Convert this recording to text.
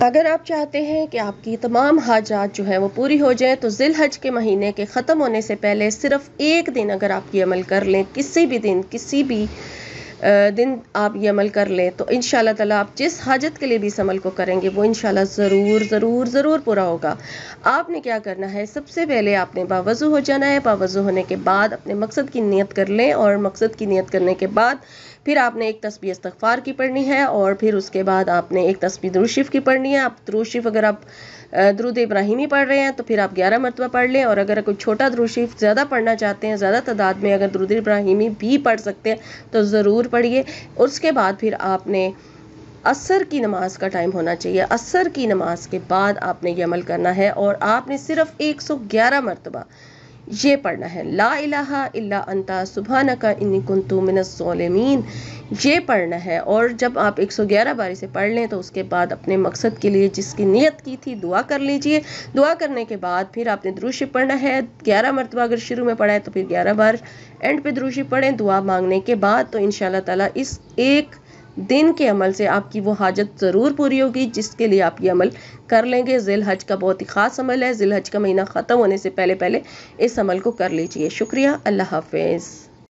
अगर आप चाहते हैं कि आपकी तमाम हाजात जो है वो पूरी हो जाए तो ज़िलहज के महीने के ख़त्म होने से पहले सिर्फ़ एक दिन अगर आप ये अमल कर लें, किसी भी दिन किसी भी दिन आप ये अमल कर लें तो इंशाअल्लाह ताला आप जिस हाजत के लिए भी इस अमल को करेंगे वो इंशाअल्लाह ज़रूर ज़रूर ज़रूर पूरा होगा। आपने क्या करना है, सबसे पहले आपने बावज़ू हो जाना है। बावज़ू होने के बाद अपने मकसद की नियत कर लें और मकसद की नियत करने के बाद फिर आपने एक तस्बीह इस्तग़फ़ार की पढ़नी है और फिर उसके बाद आपने एक तस्बीह दुरूद शरीफ की पढ़नी है। आप दुरूद शरीफ अगर आप दुरूद इब्राहिमी पढ़ रहे हैं तो फिर आप 11 मरतबा पढ़ लें, और अगर कोई छोटा दुरूद शरीफ ज़्यादा पढ़ना चाहते हैं, ज़्यादा तादाद में अगर दुरूद इब्राहिमी भी पढ़ सकते हैं तो ज़रूर पढ़िए। उसके बाद फिर आपने असर की नमाज का टाइम होना चाहिए, असर की नमाज के बाद आपने ये अमल करना है और आपने सिर्फ 111 मरतबा ये पढ़ना है, ला इलाहा इल्ला अंता सुब्हानका इन्नी कुन्तु मिनज़ ज़ालिमीन, ये पढ़ना है। और जब आप 111 बारी से पढ़ लें तो उसके बाद अपने मकसद के लिए जिसकी नियत की थी दुआ कर लीजिए। दुआ करने के बाद फिर आपने दुरूद शरीफ पढ़ना है 11 मरतबा, अगर शुरू में पढ़ा है तो फिर 11 बार एंड पे दुरूद शरीफ पढ़ें दुआ मांगने के बाद। तो इंशाअल्लाह ताला इस एक दिन के अमल से आपकी वो हाजत ज़रूर पूरी होगी जिसके लिए आप ये अमल कर लेंगे। ज़िलहज का बहुत ही ख़ास अमल है, ज़िलहज का महीना ख़त्म होने से पहले पहले इस अमल को कर लीजिए। शुक्रिया, अल्लाह हाफ़िज़।